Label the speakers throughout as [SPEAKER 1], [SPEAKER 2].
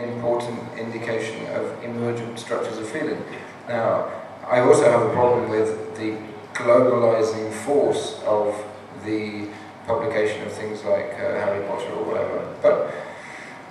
[SPEAKER 1] important indication of emergent structures of feeling. Now, I also have a problem with the globalizing force of the publication of things like Harry Potter or whatever. But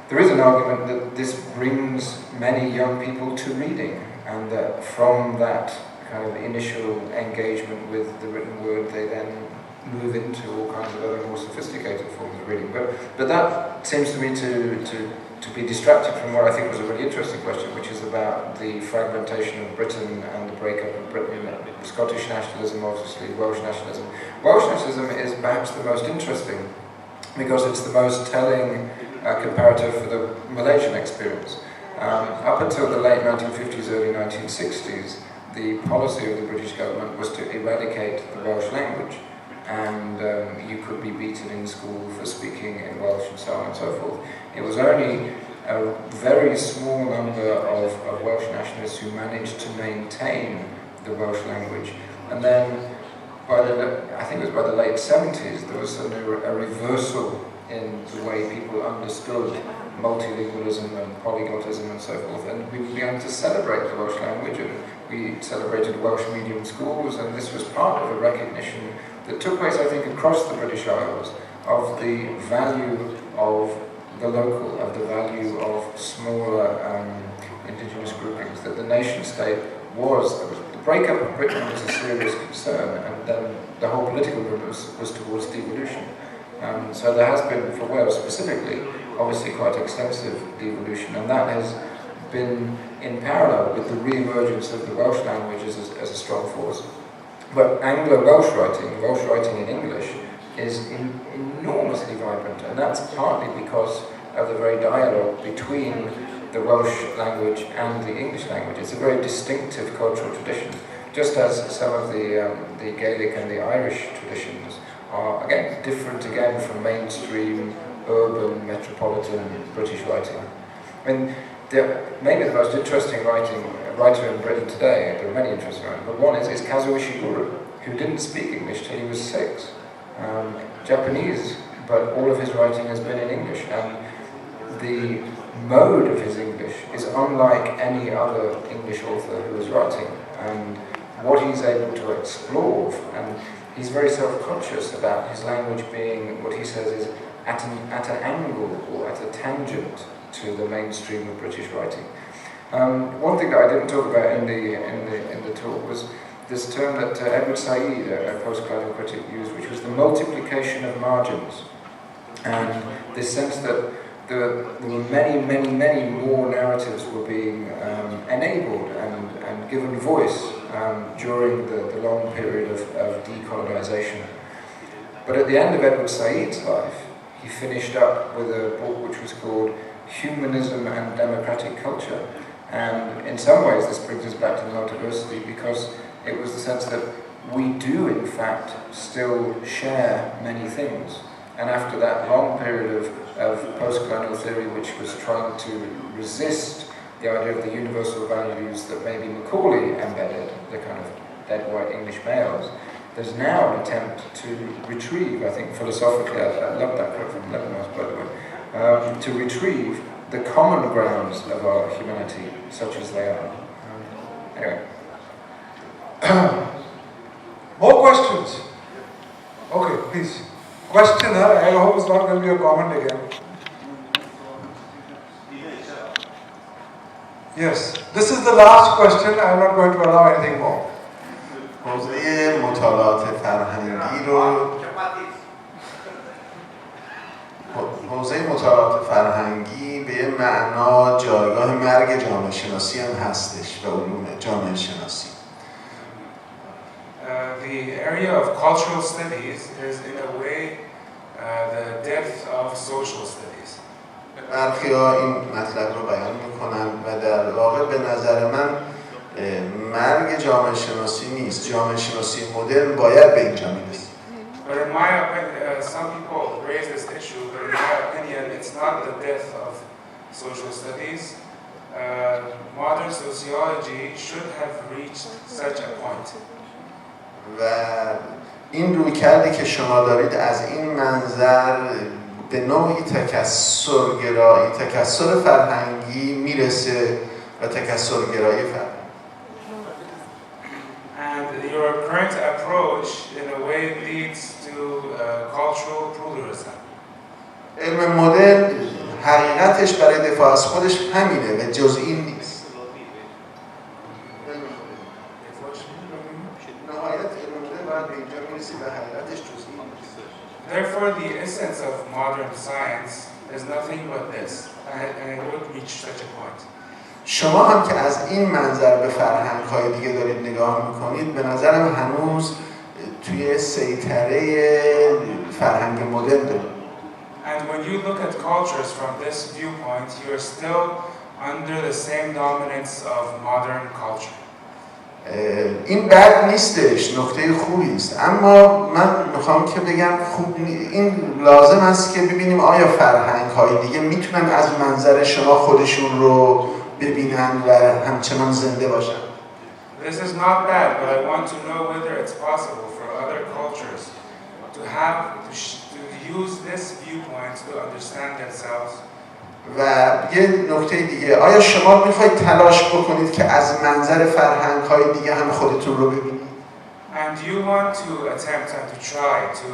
[SPEAKER 1] there is an argument that this brings many young people to reading, and that from that kind of initial engagement with the written word, they then move into all kinds of other more sophisticated forms of reading. But that seems to me to be distracted from what I think was a really interesting question, which is about the fragmentation of Britain and the breakup of Britain, Scottish nationalism, obviously, Welsh nationalism. Welsh nationalism is perhaps the most interesting because it's the most telling comparative for the Malaysian experience. Up until the late 1950s, early 1960s, the policy of the British government was to eradicate the Welsh language, and you could be beaten in school for speaking in Welsh and so on and so forth. It was only a very small number of Welsh nationalists who managed to maintain the Welsh language, and then I think it was by the late 70s, there was a reversal in the way people understood multilingualism and polyglotism and so forth, and we began to celebrate the Welsh language, and we celebrated Welsh medium schools, and this was part of a recognition that took place, I think, across the British Isles of the value of the local, of the value of smaller indigenous groupings, that the nation-state was, the breakup of Britain was a serious concern, and then the whole political movement was towards devolution. So there has been, for Wales specifically, obviously quite extensive devolution, and that has been in parallel with the re-emergence of the Welsh language as a strong force. But Anglo-Welsh writing in English, is enormously vibrant, and that's partly because of the very dialogue between the Welsh language and the English language. It's a very distinctive cultural tradition, just as some of the Gaelic and the Irish traditions are, again, different again from mainstream, urban, metropolitan British writing. I mean, maybe the most interesting writer in Britain today, there are many interesting writers, but one is Kazuo Ishiguro, who didn't speak English till he was 6. Japanese, but all of his writing has been in English, and the mode of his English is unlike any other English author who is writing, and what he's able to explore, and he's very self-conscious about his language being what he says is at an angle or at a tangent to the mainstream of British writing. One thing that I didn't talk about in the talk was this term that Edward Said, a post-colonial critic, used, which was the multiplication of margins, and this sense that there were many more narratives were being enabled and given voice during the long period of decolonisation. But at the end of Edward Said's life, he finished up with a book which was called Humanism and Democratic Culture. And in some ways this brings us back to the multiversity, because it was the sense that we do in fact still share many things. And after that long period of post-colonial theory which was trying to resist the idea of the universal values that maybe Macaulay embedded, the kind of dead white English males, there's now an attempt to retrieve, I think philosophically, I love that quote from Levinas, by the way, to retrieve the common grounds of our humanity, such as they are. Anyway.
[SPEAKER 2] More questions? Okay, please. Question, I hope it's not going to be a comment again. Yes, this is the last question. I'm not going to allow anything more.
[SPEAKER 3] حوزه مطالعات فرهنگی رو حوزه مطالعات فرهنگی به یه معنا جایگاه مرگ جامعه شناسی هم هستش و علوم جامعه شناسی.
[SPEAKER 4] The area of cultural studies is in a way the death of social studies.
[SPEAKER 3] برخی‌ها این مطلب رو بیان میکنن و در واقع به نظر من مرگ جامعه شناسی نیست. جامعه شناسی مدرن باید به اینجا میرسه.
[SPEAKER 4] But in my opinion, some people raise this issue, but in my opinion, it's not the death of social studies. Modern sociology should have reached such a point.
[SPEAKER 3] و این رویکردی که شما دارید از این منظر به نوعی تکثرگرایی، تکثر فرهنگی میرسه و تکثرگرایی فرهنگی.
[SPEAKER 4] And your current approach in a way leads to cultural pluralism.
[SPEAKER 3] علم مدرن حقیقتش برای دفاع از خودش همینه و جز این نیست. نهایت علم مدرن باید به اینجا میرسی و حقیقتش جز این نیست.
[SPEAKER 4] Therefore, the essence of modern science is nothing but this, and it would reach such a point.
[SPEAKER 3] شما هم که از این منظر به فرهنگ‌های دیگه دارید نگاه میکنید، به نظرم هنوز توی سیطره فرهنگ مدرن دارید.
[SPEAKER 4] And when you look at cultures from this viewpoint, you're still under the same dominance of modern culture.
[SPEAKER 3] این بد نیستش، نکته خوبی است، اما من میخوام که بگم این لازم است که ببینیم آیا فرهنگ‌های دیگه میتونن از منظر شما خودشون رو ببینن و همچنان زنده باشن.
[SPEAKER 4] This is not bad, but I want to know whether it's possible for other cultures to use this viewpoint to understand themselves.
[SPEAKER 3] و یه نکته دیگه، آیا شما میخواید تلاش بکنید که از منظر فرهنگ‌های دیگه هم خودتون رو ببینید؟
[SPEAKER 4] And you want to attempt and to try to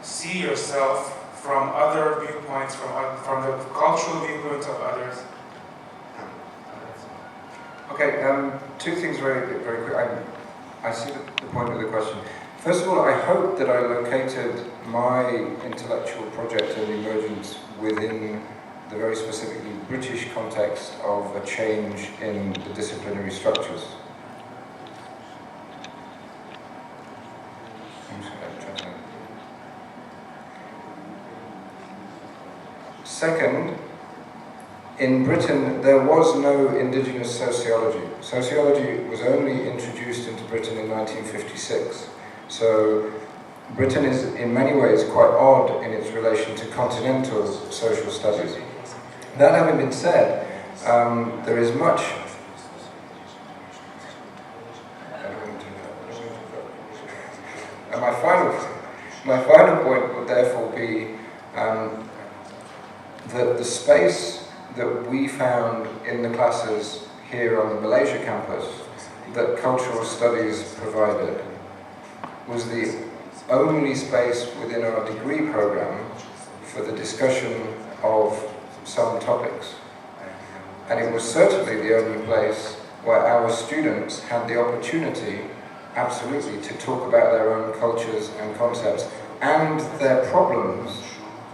[SPEAKER 4] see yourself from other viewpoints, from the cultural viewpoint of others.
[SPEAKER 1] Okay, two things very quick. I see the point of the question. First of all, I hope that I located my intellectual project and emergence within the very specifically British context of a change in the disciplinary structures. Second, in Britain there was no indigenous sociology. Sociology was only introduced into Britain in 1956. So Britain is in many ways quite odd in its relation to continental social studies. That having been said, there is much. And my final point would therefore be that the space that we found in the classes here on the Malaysia campus that cultural studies provided was the only space within our degree program for the discussion of some topics. And it was certainly the only place where our students had the opportunity, absolutely, to talk about their own cultures and concepts and their problems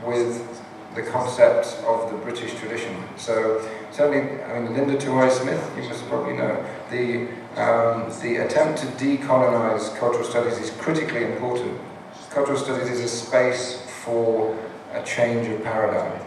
[SPEAKER 1] with the concepts of the British tradition. So certainly, I mean, Linda Tuwai-Smith, you must probably know, the attempt to decolonize cultural studies is critically important. Cultural studies is a space for a change of paradigm.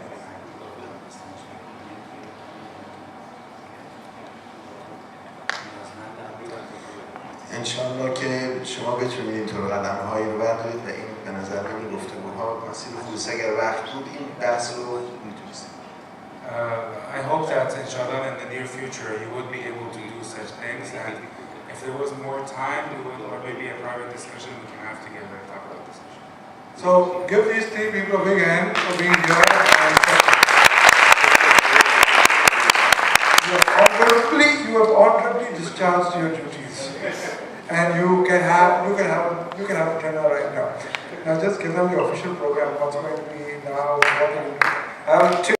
[SPEAKER 3] انشالله که شما بتونید اینطور قدم‌هایی رو بردارید و این به نظر من این گفتگوها مسیر خوبی است. اگر وقت بود این بحث رو میتونستید.
[SPEAKER 4] I hope that inshallah in the near future you would be able to do such things, and if there was more time we would, or maybe a private discussion we can have together and talk about this issue.
[SPEAKER 2] So give these three people a big hand for being here. And you have honorably discharged your duties, and you can have a dinner right now. Now just give them the official program. What's going to be now?